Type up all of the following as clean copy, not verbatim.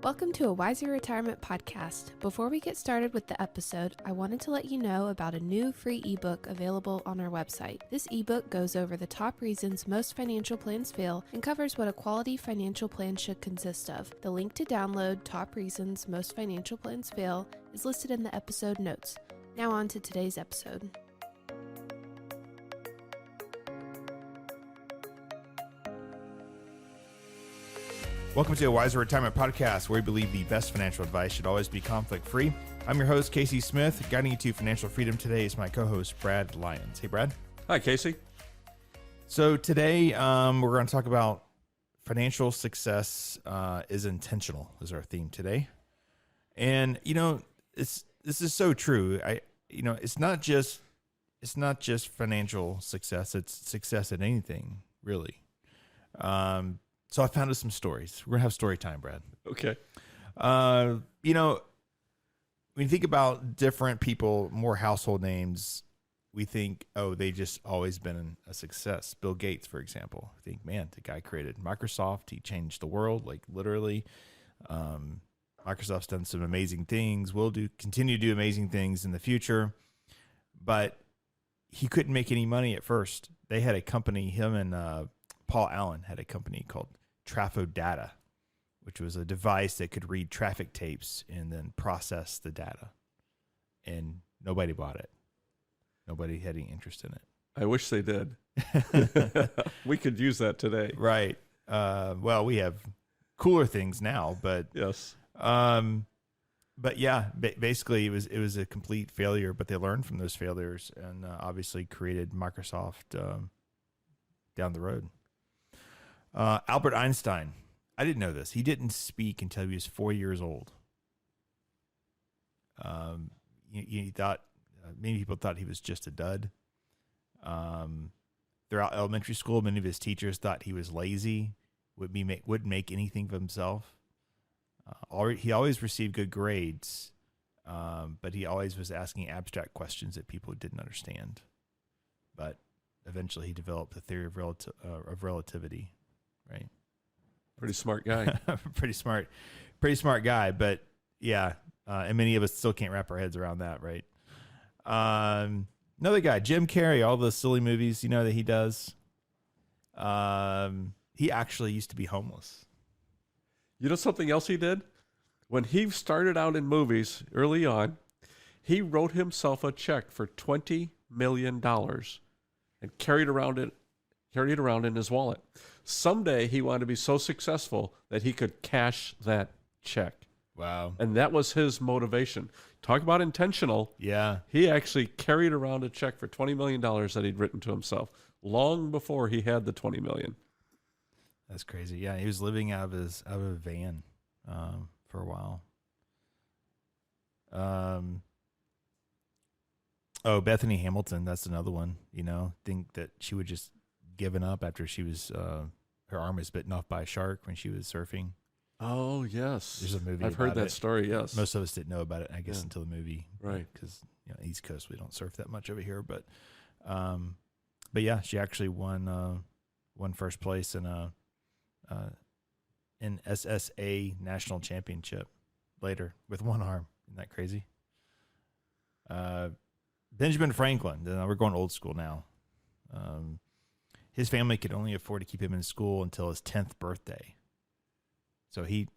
Welcome to a Wiser Retirement Podcast. Before we get started with the episode, I wanted to let you know about a new free ebook available on our website. This ebook goes over the top reasons most financial plans fail and covers what a quality financial plan should consist of. The link to download Top Reasons Most Financial Plans Fail is listed in the episode notes. Now on to today's episode. Welcome to a Wiser Retirement Podcast, where we believe the best financial advice should always be conflict-free. I'm your host, Casey Smith. Guiding you to financial freedom today is my co-host, Brad Lyons. Hey, Brad. Hi, Casey. So today we're going to talk about financial success is intentional, is our theme today. And, this is so true. It's not just financial success. It's success in anything, really. So I found us some stories. We're going to have story time, Brad. Okay. When you think about different people, more household names, we think, oh, they just always been a success. Bill Gates, for example. I think, man, the guy created Microsoft. He changed the world, like literally. Microsoft's done some amazing things. Will continue to do amazing things in the future. But he couldn't make any money at first. They had a company, him and Paul Allen had a company called Trafo Data, which was a device that could read traffic tapes and then process the data. And nobody bought it. Nobody had any interest in it. I wish they did. We could use that today. Right. Well, we have cooler things now, but yes. But yeah, basically it was a complete failure. But they learned from those failures and obviously created Microsoft down the road. Albert Einstein. I didn't know this. He didn't speak until he was 4 years old. He thought many people thought he was just a dud. Throughout elementary school, many of his teachers thought he was lazy, wouldn't make anything of himself. He always received good grades, but he always was asking abstract questions that people didn't understand. But eventually, he developed the theory of relativity. Right. Pretty smart guy. pretty smart guy. But yeah, and many of us still can't wrap our heads around that. Right. Another guy, Jim Carrey, all the silly movies, that he does. He actually used to be homeless. You know something else he did? When he started out in movies early on, he wrote himself a check for $20 million and carried it around in his wallet. Someday he wanted to be so successful that he could cash that check. Wow. And that was his motivation. Talk about intentional. Yeah. He actually carried around a check for $20 million that he'd written to himself long before he had the $20 million. That's crazy. Yeah, he was living out of a van for a while. Bethany Hamilton, that's another one. Think that she would just given up after she was her arm was bitten off by a shark when she was surfing. Oh yes, there's a movie. I've heard that story. Yes, most of us didn't know about it, I guess, until the movie. Right, because East Coast we don't surf that much over here, but yeah, she actually won first place in SSA national championship later with one arm. Isn't that crazy? Benjamin Franklin. We're going old school now. His family could only afford to keep him in school until his 10th birthday. So he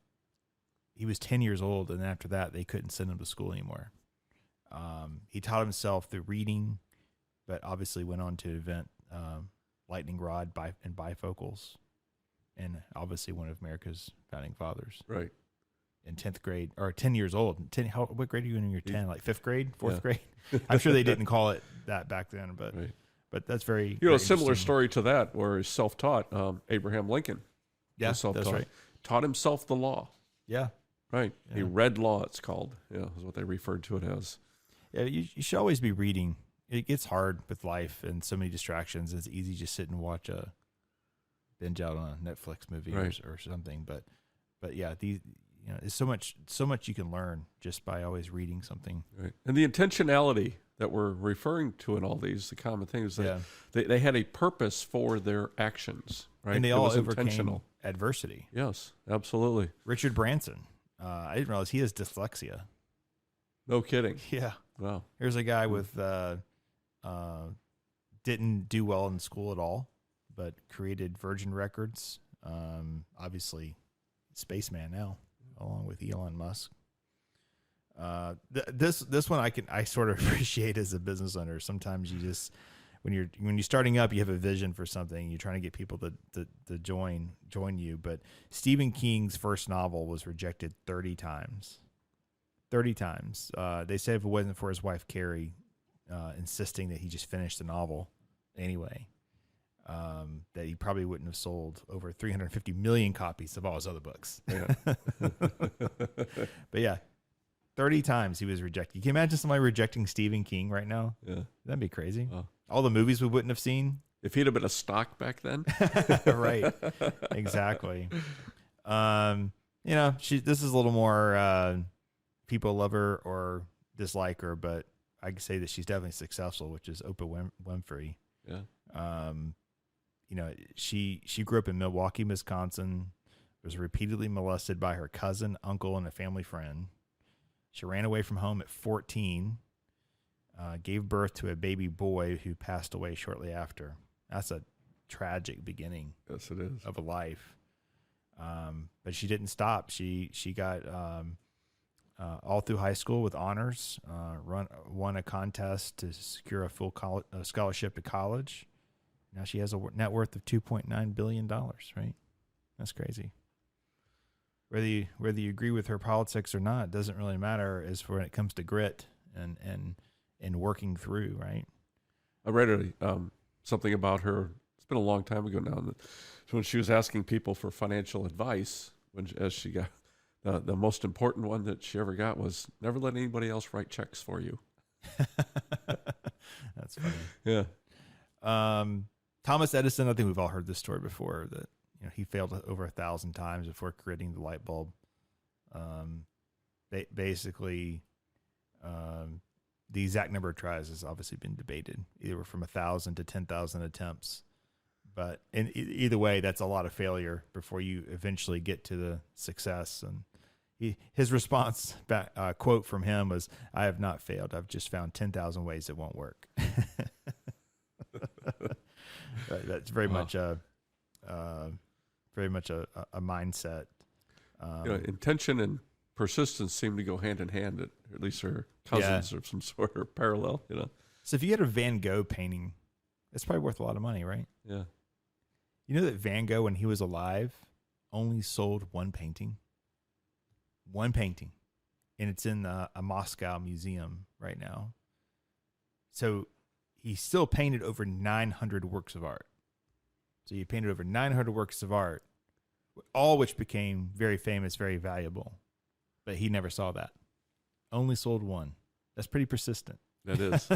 was 10 years old, and after that, they couldn't send him to school anymore. He taught himself through reading, but obviously went on to invent lightning rod and bifocals, and obviously one of America's founding fathers. Right. In 10th grade, or 10 years old. What grade are you in when you're 10? Like 5th grade, 4th grade? I'm sure they didn't call it that back then, but right. But that's very, a similar story to that, where he's self-taught. Abraham Lincoln, yeah, that's right. Taught himself the law. Yeah, right. Yeah. He read law. It's called. Yeah, is what they referred to it as. Yeah, you should always be reading. It gets hard with life and so many distractions. It's easy to just sit and watch binge out on a Netflix movie right. or something. But yeah, there's so much you can learn just by always reading something. Right, and the intentionality that we're referring to in all these, the common things that they had a purpose for their actions, right? And they all overcame adversity. Yes, absolutely. Richard Branson, I didn't realize he has dyslexia. No kidding. Yeah. Wow. Here's a guy with didn't do well in school at all, but created Virgin Records. Obviously, spaceman now, along with Elon Musk. This one I sort of appreciate as a business owner. Sometimes you just when you're starting up, you have a vision for something. You're trying to get people to join you. But Stephen King's first novel was rejected 30 times. 30 times. They said if it wasn't for his wife Carrie insisting that he just finish the novel anyway, that he probably wouldn't have sold over 350 million copies of all his other books. Yeah. But yeah, 30 times he was rejected. Can you imagine somebody rejecting Stephen King right now? Yeah. That'd be crazy. Wow. All the movies we wouldn't have seen. If he'd have been a stock back then. Right. Exactly. This is a little more people love her or dislike her, but I can say that she's definitely successful, which is Oprah Winfrey. Yeah. She grew up in Milwaukee, Wisconsin, was repeatedly molested by her cousin, uncle, and a family friend. She ran away from home at 14, gave birth to a baby boy who passed away shortly after. That's a tragic beginning. Yes, it is. Of a life. But she didn't stop. She got all through high school with honors, won a contest to secure a full scholarship to college. Now she has a net worth of $2.9 billion, right? That's crazy. Whether you agree with her politics or not doesn't really matter as for when it comes to grit and working through, right? I read something about her. It's been a long time ago now. When she was asking people for financial advice, as she got the most important one that she ever got was never let anybody else write checks for you. That's funny. Yeah. Thomas Edison, I think we've all heard this story before, that he failed over 1,000 times before creating the light bulb. Basically, the exact number of tries has obviously been debated, either from 1,000 to 10,000 attempts. But in either way, that's a lot of failure before you eventually get to the success. And his response quote from him was, "I have not failed. I've just found 10,000 ways it won't work." That's very much a mindset. Intention and persistence seem to go hand in hand. At least her cousins or some sort of parallel. So if you had a Van Gogh painting, it's probably worth a lot of money, right? Yeah. You know that Van Gogh, when he was alive, only sold one painting. One painting, and it's in a Moscow museum right now. So he still painted over 900 works of art. So he painted over 900 works of art, all which became very famous, very valuable. But he never saw that. Only sold one. That's pretty persistent. That is.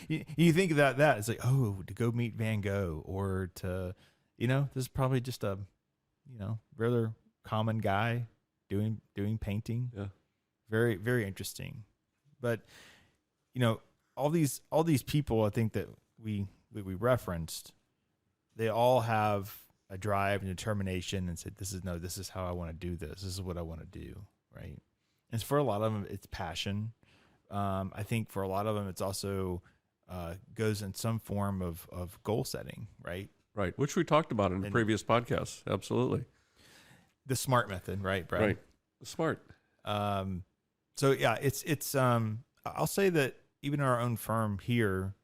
You think about that, it's like, oh, to go meet Van Gogh, or to, this is probably just a, rather common guy doing painting. Yeah. Very, very interesting. But, all these people, I think that we referenced, they all have a drive and determination and said, this is how I want to do this. This is what I want to do. Right. And for a lot of them, it's passion. I think for a lot of them, it's also goes in some form of goal setting, right? Right, which we talked about in the previous podcast. Absolutely. The SMART method, right, Brad? Right, the SMART. So yeah, it's I'll say that even our own firm here,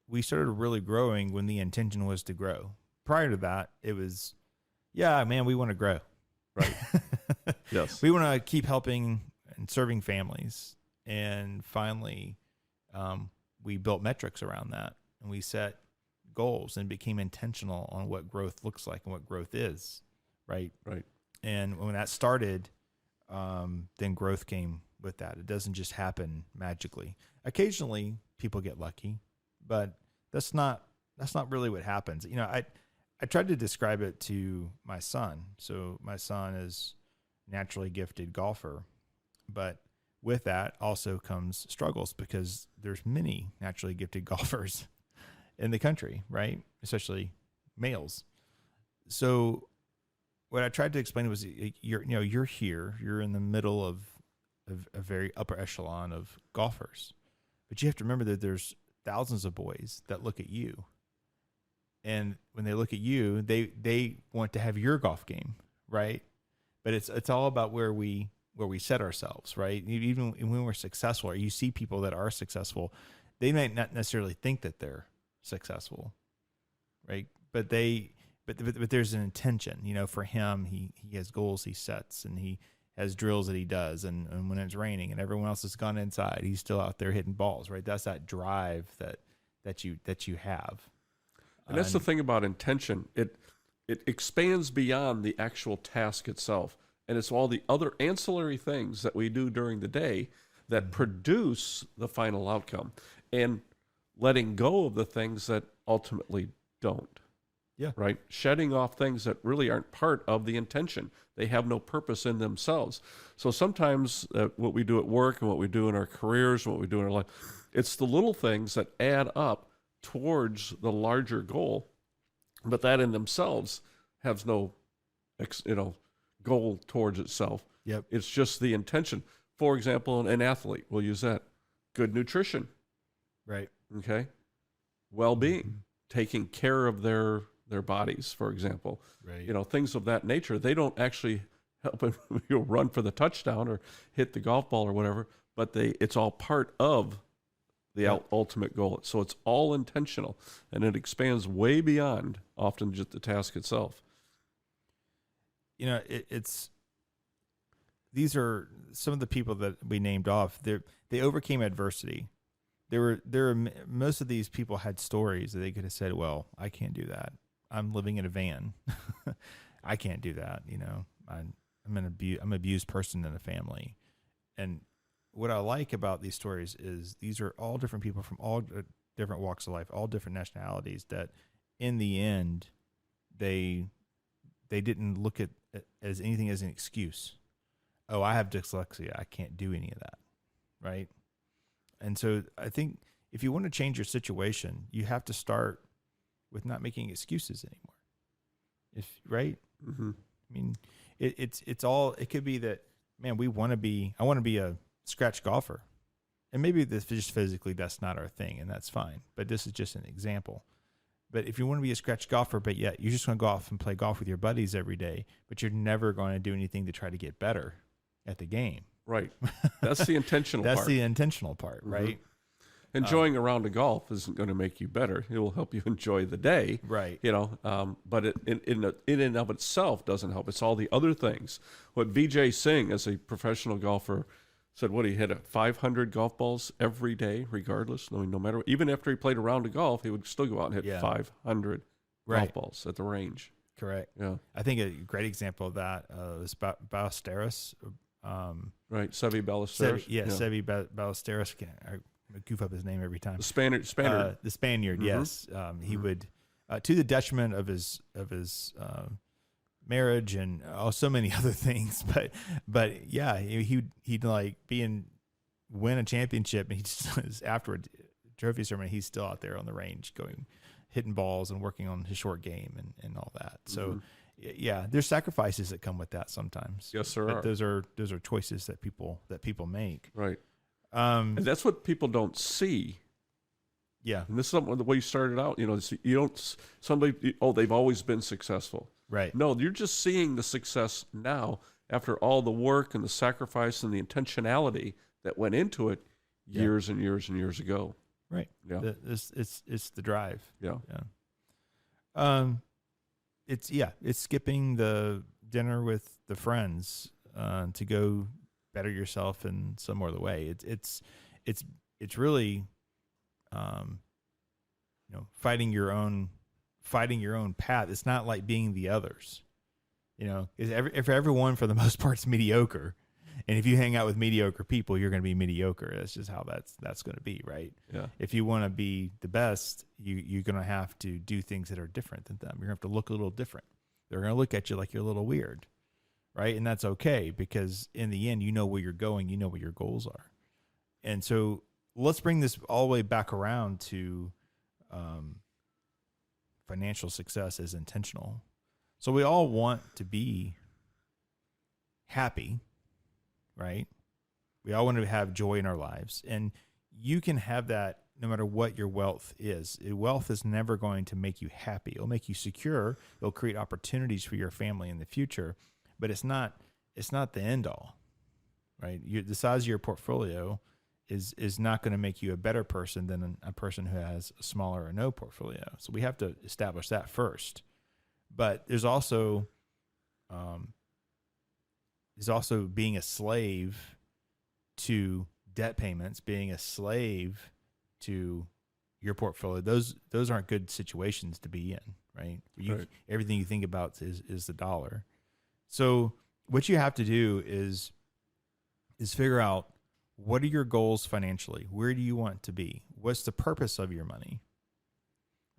we started really growing when the intention was to grow. Prior to that, it was, yeah, man, we want to grow. Right. Yes. We want to keep helping and serving families. And finally, we built metrics around that, and we set goals and became intentional on what growth looks like and what growth is, right? Right. And when that started, then growth came with that. It doesn't just happen magically. Occasionally, people get lucky, but that's not really what happens. I tried to describe it to my son. So my son is naturally gifted golfer, but with that also comes struggles, because there's many naturally gifted golfers in the country, right? Especially males. So what I tried to explain was you're here, you're in the middle of a very upper echelon of golfers, but you have to remember that there's thousands of boys that look at you, and when they look at you, they want to have your golf game, right? But it's all about where we set ourselves, right? Even when we're successful, or you see people that are successful, they might not necessarily think that they're successful, right? But there's an intention, for him, he has goals he sets, and he has drills that he does. And when it's raining and everyone else has gone inside, he's still out there hitting balls, right? That's that drive that you have. And that's the thing about intention. It expands beyond the actual task itself. And it's all the other ancillary things that we do during the day that produce the final outcome, and letting go of the things that ultimately don't. Yeah. Right? Shedding off things that really aren't part of the intention. They have no purpose in themselves. So sometimes what we do at work and what we do in our careers, and what we do in our life, it's the little things that add up towards the larger goal, but that in themselves has no, goal towards itself. Yep. It's just the intention. For example, an athlete, we'll use that. Good nutrition. Right. Okay. Well-being, taking care of their bodies, for example. Right. Things of that nature. They don't actually help them run for the touchdown or hit the golf ball or whatever, but it's all part of the ultimate goal. So it's all intentional, and it expands way beyond often just the task itself. These are some of the people that we named off. They overcame adversity. Most of these people had stories that they could have said, well, I can't do that. I'm living in a van. I can't do that. I'm an abused person in a family. And what I like about these stories is these are all different people from all different walks of life, all different nationalities, that in the end, they didn't look at it as anything as an excuse. Oh, I have dyslexia, I can't do any of that. Right. And so I think if you want to change your situation, you have to start with not making excuses anymore. Right? Mm-hmm. I mean, it could be that, man, I want to be a scratch golfer. And maybe just physically that's not our thing, and that's fine. But this is just an example. But if you want to be a scratch golfer, but yet you're just going to go off and play golf with your buddies every day, but you're never going to do anything to try to get better at the game. Right. That's the intentional part. That's the intentional part, right? Enjoying a round of golf isn't going to make you better. It will help you enjoy the day. Right. But it in and of itself doesn't help. It's all the other things. What Vijay Singh, as a professional golfer, said, he hit 500 golf balls every day, regardless. No matter, even after he played a round of golf, he would still go out and hit 500 golf balls at the range. Correct. Yeah. I think a great example of that is Ballesteros. Right, Seve Ballesteros. Seve Ballesteros. I goof up his name every time. The Spaniard. The Spaniard, yes. He would, to the detriment of his marriage and so many other things, but yeah, he'd like win a championship, and he just afterward trophy ceremony, he's still out there on the range hitting balls and working on his short game and all that. So yeah, there's sacrifices that come with that sometimes. Yes, there are. Those are choices that people make. Right. And that's what people don't see. Yeah. And this is the way you started out. You don't they've always been successful. Right. No, you're just seeing the success now after all the work and the sacrifice and the intentionality that went into it years and years and years ago. Right. Yeah. It's the drive. Yeah. Yeah. It's skipping the dinner with the friends to go better yourself in some other way. It's really fighting your own path. It's not like being the others. If everyone for the most part is mediocre, and if you hang out with mediocre people, you're going to be mediocre. That's just how that's going to be, right? Yeah. If you want to be the best, you're going to have to do things that are different than them. You're going to have to look a little different. They're going to look at you like you're a little weird, right? And that's okay, because in the end, you know where you're going. You know what your goals are. And so let's bring this all the way back around to financial success is intentional. So we all want to be happy, right? We all want to have joy in our lives. And you can have that no matter what your wealth is. Wealth is never going to make you happy. It'll make you secure. It'll create opportunities for your family in the future, but it's not the end all, right? The size of your portfolio is not going to make you a better person than a person who has a smaller or no portfolio. So we have to establish that first. But there's also being a slave to debt payments, being a slave to your portfolio. Those aren't good situations to be in, right? Right. Everything you think about is the dollar. So what you have to do is figure out, what are your goals financially? Where do you want to be? What's the purpose of your money?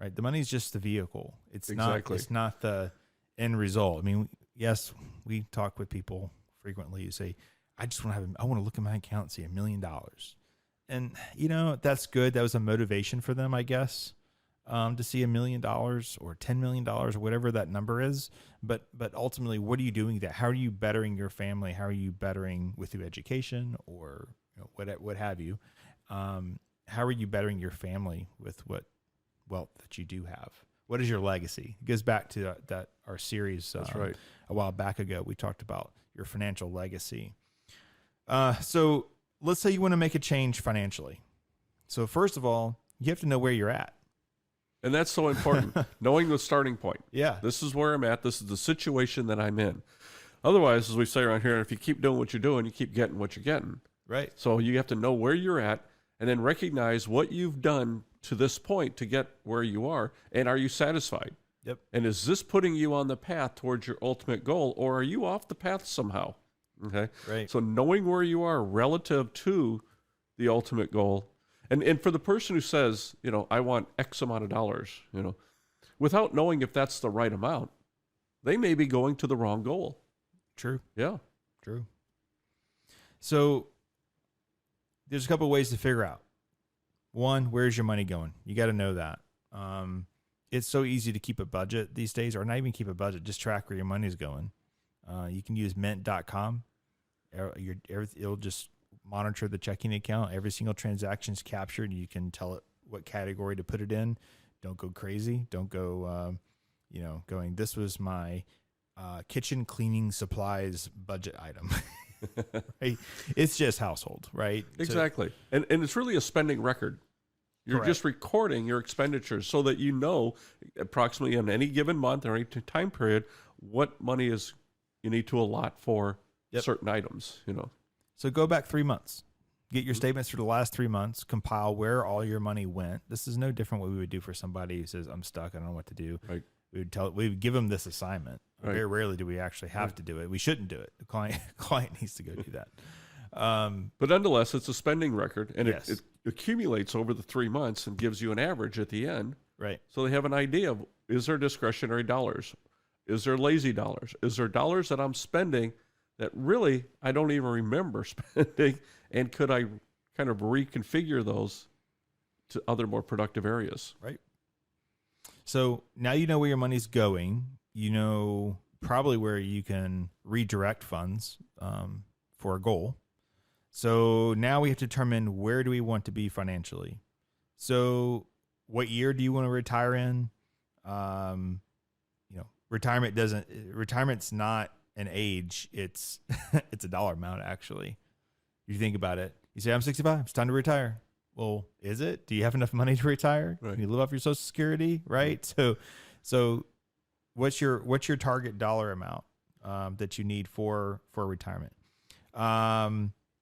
Right? The money is just the vehicle. It's not the end result. I mean, yes, we talk with people frequently who say, I want to look at my account and see $1 million. And, that's good. That was a motivation for them, I guess, to see $1 million or $10 million or whatever that number is. But ultimately, what are you doing that? How are you bettering your family? How are you bettering with your education or what have you? How are you bettering your family with what wealth that you do have? What is your legacy? It goes back to our series. That's right. A while back ago, we talked about your financial legacy. So let's say you want to make a change financially. So first of all, you have to know where you're at. And that's so important, knowing the starting point. Yeah. This is where I'm at. This is the situation that I'm in. Otherwise, as we say around here, if you keep doing what you're doing, you keep getting what you're getting. Right. So you have to know where you're at and then recognize what you've done to this point to get where you are. And are you satisfied? Yep. And is this putting you on the path towards your ultimate goal, or are you off the path somehow? Okay. Right. So knowing where you are relative to the ultimate goal. And for the person who says, I want X amount of dollars, without knowing if that's the right amount, they may be going to the wrong goal. True. Yeah. True. So there's a couple of ways to figure out. One, where's your money going? You got to know that. It's so easy to keep a budget these days, or not even keep a budget, just track where your money's going. You can use mint.com. It'll just monitor the checking account. Every single transaction is captured. You can tell it what category to put it in. Don't go crazy. Don't go, going, this was my kitchen cleaning supplies budget item. Right? It's just household, right? Exactly. And it's really a spending record. You're Correct. just recording your expenditures so that you know approximately in any given month or any time period what money you need to allot for certain items, So go back 3 months. Get your statements for the last 3 months. Compile where all your money went. This is no different what we would do for somebody who says, I'm stuck, I don't know what to do. Right. We would give them this assignment. Right. Very rarely do we actually have to do it. We shouldn't do it. The client needs to go do that. But nonetheless, it's a spending record, and Yes. it accumulates over the 3 months and gives you an average at the end. Right. So they have an idea of, is there discretionary dollars? Is there lazy dollars? Is there dollars that I'm spending that really I don't even remember spending? And could I kind of reconfigure those to other more productive areas? Right. So now you know where your money's going. You know probably where you can redirect funds for a goal. So now we have to determine, where do we want to be financially? So what year do you want to retire in? Retirement's not an age. It's a dollar amount, actually. You think about it. You say, I'm 65. It's time to retire. Well, is it? Do you have enough money to retire? Right. Can you live off your Social Security? Right. So what's your target dollar amount that you need for retirement?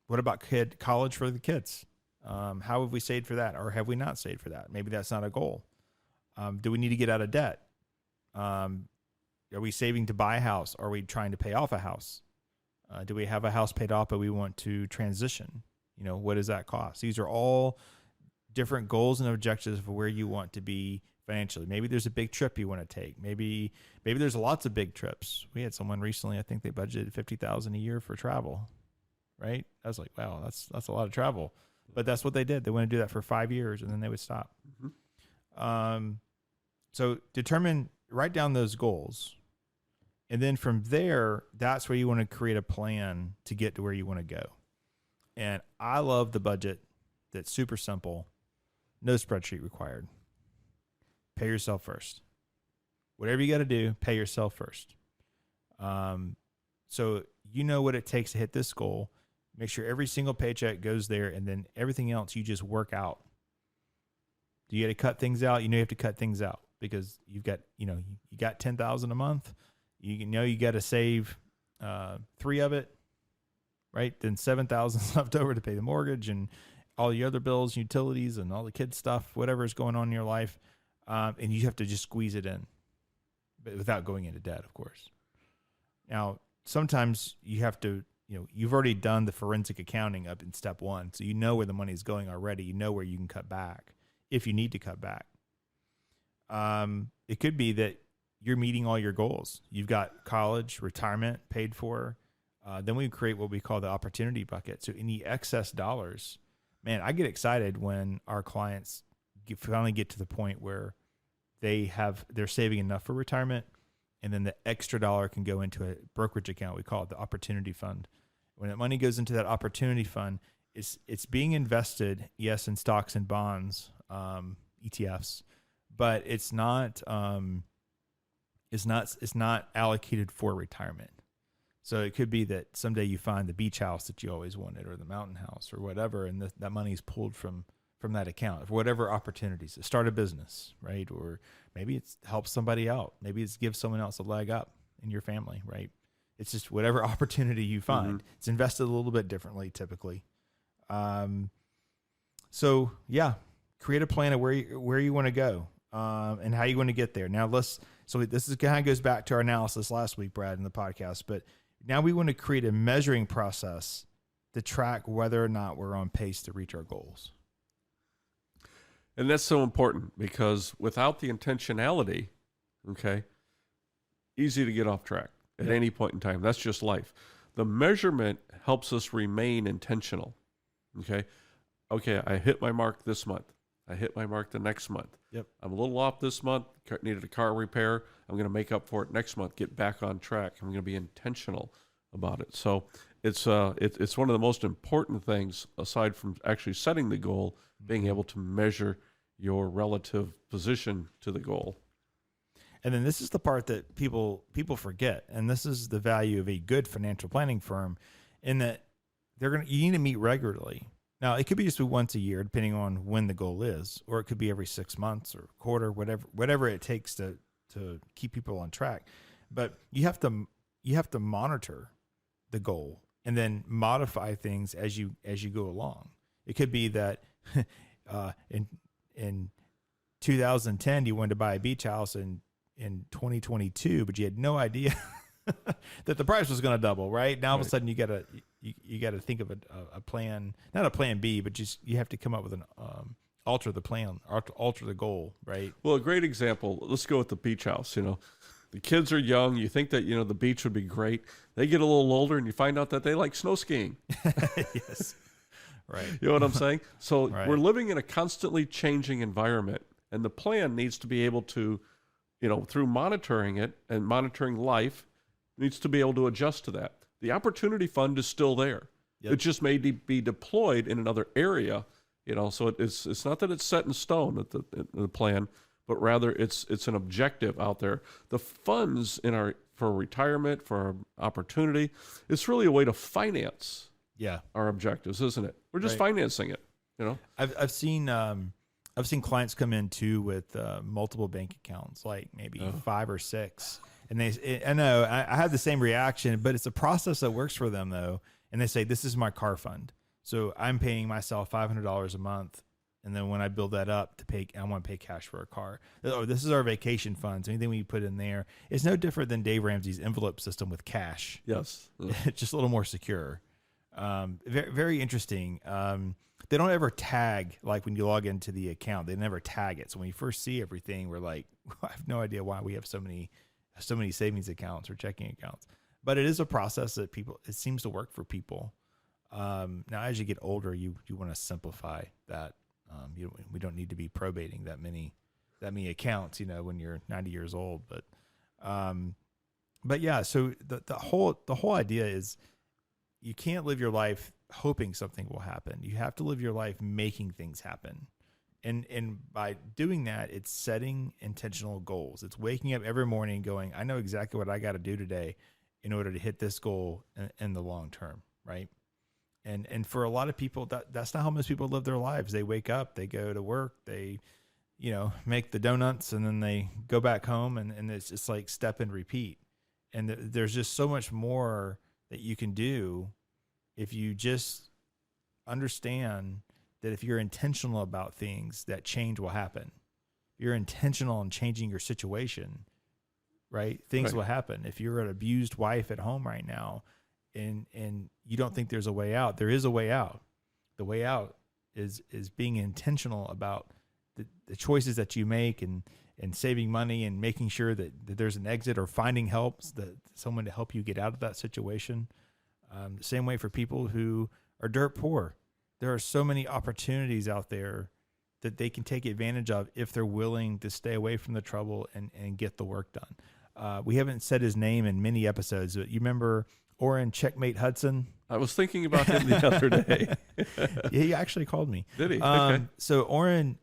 What about college for the kids? How have we saved for that, or have we not saved for that? Maybe that's not a goal. Do we need to get out of debt? Are we saving to buy a house? Are we trying to pay off a house? Do we have a house paid off, but we want to transition? What does that cost? These are all different goals and objectives for where you want to be financially. Maybe there's a big trip you want to take. Maybe there's lots of big trips. We had someone recently, I think they budgeted $50,000 a year for travel. Right? I was like, wow, that's a lot of travel. But that's what they did. They want to do that for 5 years, and then they would stop. Mm-hmm. So write down those goals. And then from there, that's where you want to create a plan to get to where you want to go. And I love the budget that's super simple, no spreadsheet required. Pay yourself first. Whatever you got to do, pay yourself first. So you know what it takes to hit this goal. Make sure every single paycheck goes there, and then everything else you just work out. Do you got to cut things out? You know you have to cut things out because you've got, you got $10,000 a month. You know you got to save 3 of it, right? Then 7,000 is left over to pay the mortgage and all the other bills, utilities, and all the kids stuff, whatever is going on in your life, and you have to just squeeze it in, but without going into debt, of course. Now, sometimes you have to, you've already done the forensic accounting up in step 1, so you know where the money is going already. You know where you can cut back if you need to cut back. It could be that you're meeting all your goals. You've got college, retirement paid for. Then we create what we call the opportunity bucket. So any excess dollars, man, I get excited when our clients finally get to the point where they're saving enough for retirement, and then the extra dollar can go into a brokerage account. We call it the opportunity fund. When that money goes into that opportunity fund, it's being invested, yes, in stocks and bonds, ETFs, but it's not allocated for retirement. So it could be that someday you find the beach house that you always wanted, or the mountain house, or whatever, and that money is pulled from that account for whatever opportunities to start a business, right? Or maybe it's help somebody out. Maybe it's give someone else a leg up in your family, right? It's just whatever opportunity you find. Mm-hmm. It's invested a little bit differently, typically. So yeah, create a plan of where you want to go, and how you want to get there. Now so this is kind of goes back to our analysis last week, Brad, in the podcast, but now we want to create a measuring process to track whether or not we're on pace to reach our goals. And that's so important, because without the intentionality, okay, easy to get off track at any point in time. That's just life. The measurement helps us remain intentional. Okay, I hit my mark this month. I hit my mark the next month. Yep. I'm a little off this month, needed a car repair. I'm going to make up for it next month, get back on track. I'm going to be intentional about it. So it's one of the most important things, aside from actually setting the goal, being able to measure your relative position to the goal. And then this is the part that people forget, and this is the value of a good financial planning firm, in that you need to meet regularly. Now, it could be just once a year, depending on when the goal is, or it could be every 6 months or quarter, whatever it takes to keep people on track. But you have to monitor the goal and then modify things as you go along. It could be that in 2010 you wanted to buy a beach house in 2022, but you had no idea that the price was going to double. Right now, all of a sudden you got to think of a plan, not a plan B, but just you have to come up with an alter the plan, alter the goal. Right. Well, a great example. Let's go with the beach house. The kids are young. You think that the beach would be great. They get a little older, and you find out that they like snow skiing. Yes. Right. You know what I'm saying? So right. We're living in a constantly changing environment, and the plan needs to be able to, through monitoring it and monitoring life, needs to be able to adjust to that. The opportunity fund is still there. Yep. It just may be deployed in another area, so it's not that it's set in stone at the plan, but rather it's an objective out there. The funds for retirement, for our opportunity, it's really a way to finance our objectives, isn't it? We're just financing it, I've seen clients come in too with multiple bank accounts, like maybe 5 or 6. And I know I had the same reaction, but it's a process that works for them though. And they say, this is my car fund. So I'm paying myself $500 a month. And then when I build that up I want to pay cash for a car. Oh, this is our vacation funds. Anything we put in there, it's no different than Dave Ramsey's envelope system with cash. Yes. It's just a little more secure. Very, very interesting. They don't ever tag, like when you log into the account, they never tag it. So when you first see everything, we're like, I have no idea why we have so many savings accounts or checking accounts, but it is a process that it seems to work for people. Now, as you get older, you want to simplify that. We don't need to be probating that many accounts, when you're 90 years old, but But yeah, so the whole idea is you can't live your life hoping something will happen. You have to live your life making things happen. And by doing that, it's setting intentional goals. It's waking up every morning going, I know exactly what I got to do today in order to hit this goal in the long term, right? And for a lot of people, that's not how most people live their lives. They wake up, they go to work, they, make the donuts, and then they go back home, and it's just like step and repeat. And there's just so much more that you can do if you just understand that if you're intentional about things, that change will happen. If you're intentional in changing your situation, right? Things will happen. If you're an abused wife at home right now and you don't think there's a way out, there is a way out. The way out is being intentional about the choices that you make and saving money and making sure that there's an exit or finding help, someone to help you get out of that situation. The same way for people who are dirt poor. There are so many opportunities out there that they can take advantage of if they're willing to stay away from the trouble and get the work done. We haven't said his name in many episodes, but you remember Orrin Checkmate Hudson? I was thinking about him the other day. He actually called me. Did he? Okay. So Orrin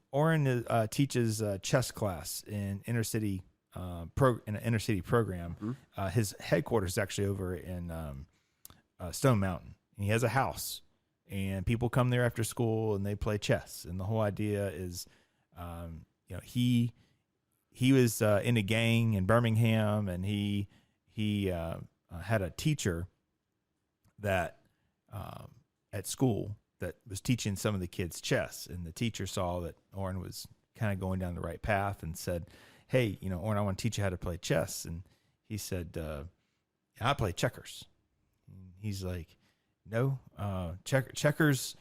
teaches chess class in inner city in an inner city program. Mm-hmm. His headquarters is actually over in Stone Mountain. And he has a house, and people come there after school and they play chess. And the whole idea is, he was in a gang in Birmingham, and he had a teacher that at school that was teaching some of the kids chess, and the teacher saw that Orrin was kind of going down the right path and said, "Hey, Orrin, I want to teach you how to play chess." And he said, "I play checkers." And he's like, "No, checkers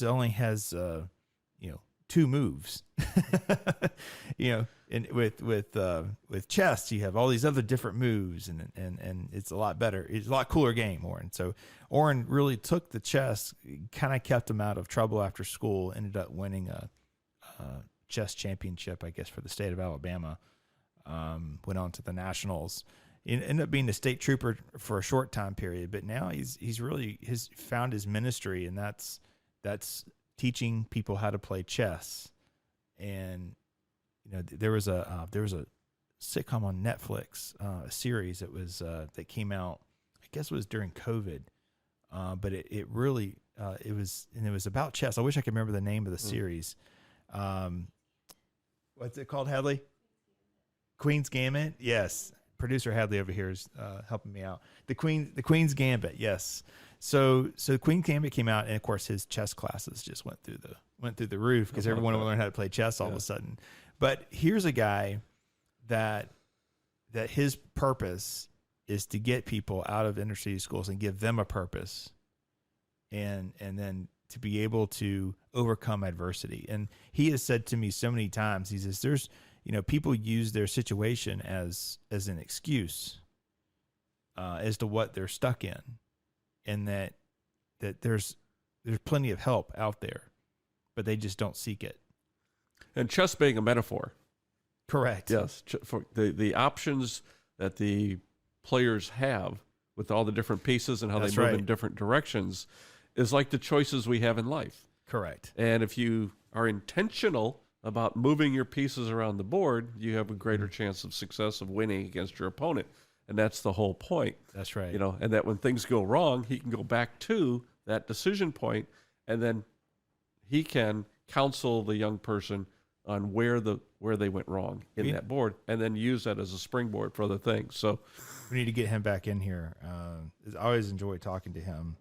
only has two moves." And with chess you have all these other different moves, and it's a lot better. It's a lot cooler game, Orrin. So Orrin really took the chess, kind of kept him out of trouble after school, ended up winning a chess championship, I guess, for the state of Alabama. Went on to the nationals. Ended up being a state trooper for a short time period, but now he's really found his ministry, and that's teaching people how to play chess. And there was a sitcom on Netflix, a series that came out, I guess it was during COVID, but it really it was about chess. I wish I could remember the name of the series. What's it called, Hadley? Queen's Gambit. Yes, producer Hadley over here is helping me out. The Queen's Gambit. Yes. So Queen's Gambit came out, and of course his chess classes just went through the roof because everyone learned how to play chess all of a sudden. But here's a guy that his purpose is to get people out of inner city schools and give them a purpose, and then to be able to overcome adversity. And he has said to me so many times, he says, there's, people use their situation as an excuse as to what they're stuck in, and that there's plenty of help out there, but they just don't seek it. And chess being a metaphor. Correct. Yes. For the options that the players have with all the different pieces and how they move in different directions is like the choices we have in life. Correct. And if you are intentional about moving your pieces around the board, you have a greater chance of success of winning against your opponent. And that's the whole point. That's right. And that when things go wrong, he can go back to that decision point, and then he can counsel the young person on where they went wrong in that board, and then use that as a springboard for other things. So we need to get him back in here. I always enjoy talking to him.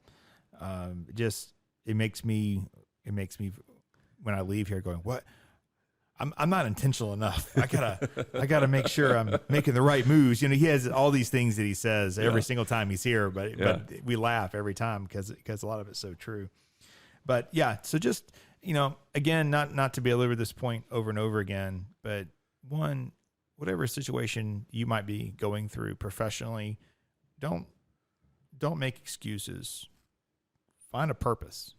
It makes me when I leave here going, what? I'm not intentional enough. I gotta make sure I'm making the right moves. He has all these things that he says every single time he's here, but we laugh every time because a lot of it's so true. But yeah, so just, again, not to belabor this point over and over again, but whatever situation you might be going through professionally, don't make excuses. Find a purpose.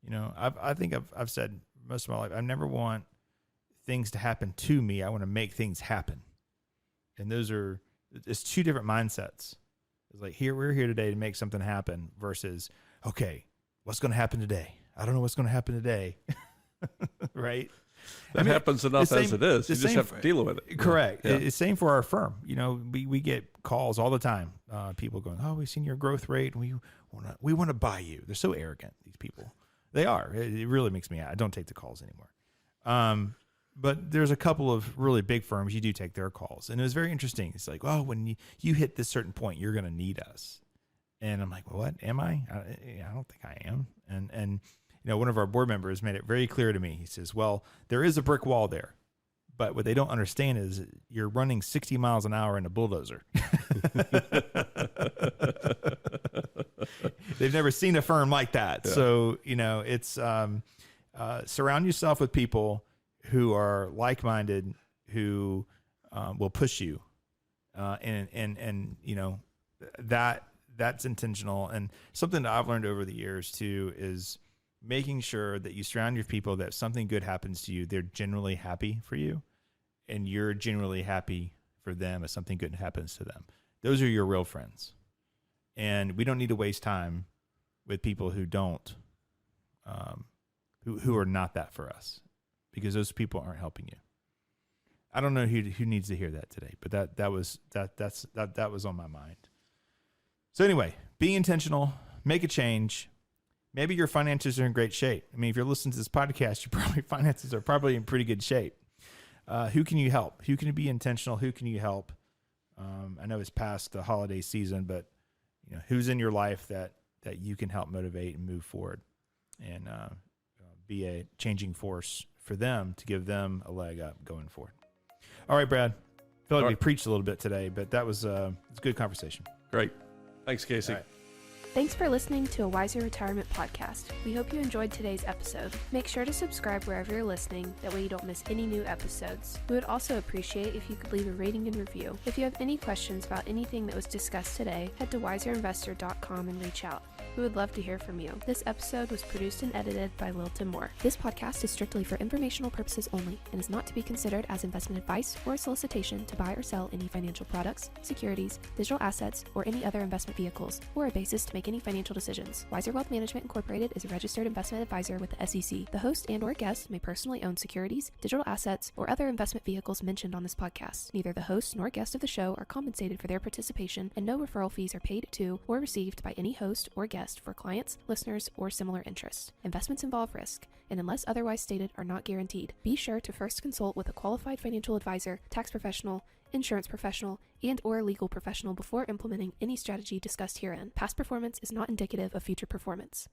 I think I've said most of my life, I never want things to happen to me. I want to make things happen. And those are It's two different mindsets. It's like we're here today to make something happen versus, okay, what's going to happen today? I don't know what's going to happen today. Right? That happens enough as it is. You just have to deal with it. Correct. Yeah. It's same for our firm. We get calls all the time. People going, "Oh, we've seen your growth rate, and we want to buy you." They're so arrogant. These people, they are. It really makes me. I don't take the calls anymore. But there's a couple of really big firms you do take their calls, and it was very interesting. It's like, "Oh, when you hit this certain point, you're going to need us," and I'm like, well, "What am I? I don't think I am." And one of our board members made it very clear to me. He says, "Well, there is a brick wall there, but what they don't understand is you're running 60 miles an hour in a bulldozer." They've never seen a firm like that. Yeah. So, it's surround yourself with people who are like-minded, who will push you. And that's intentional. And something that I've learned over the years too is making sure that you surround your people that if something good happens to you, they're generally happy for you, and you're generally happy for them if something good happens to them. Those are your real friends. And we don't need to waste time with people who don't, who are not that for us, because those people aren't helping you. I don't know who needs to hear that today, but that was on my mind. So anyway, be intentional, make a change. Maybe your finances are in great shape. I mean, if you're listening to this podcast, your finances are probably in pretty good shape. Who can you help? Who can be intentional? Who can you help? I know it's past the holiday season, but who's in your life that you can help motivate and move forward, and be a changing force for them to give them a leg up going forward. All right, Brad. I feel like we preached a little bit today, but that was it's a good conversation. Great. Thanks, Casey. All right. Thanks for listening to a Wiser Retirement podcast. We hope you enjoyed today's episode. Make sure to subscribe wherever you're listening, that way you don't miss any new episodes. We would also appreciate if you could leave a rating and review. If you have any questions about anything that was discussed today, head to wiserinvestor.com and reach out. We would love to hear from you. This episode was produced and edited by Lilton Moore. This podcast is strictly for informational purposes only and is not to be considered as investment advice or a solicitation to buy or sell any financial products, securities, digital assets, or any other investment vehicles, or a basis to make any financial decisions. Wiser Wealth Management Incorporated is a registered investment advisor with the SEC. The host and/or guest may personally own securities, digital assets, or other investment vehicles mentioned on this podcast. Neither the host nor guest of the show are compensated for their participation, and no referral fees are paid to or received by any host or guest for clients, listeners, or similar interests. Investments involve risk, and unless otherwise stated, are not guaranteed. Be sure to first consult with a qualified financial advisor, tax professional, insurance professional, and/or legal professional before implementing any strategy discussed herein. Past performance is not indicative of future performance.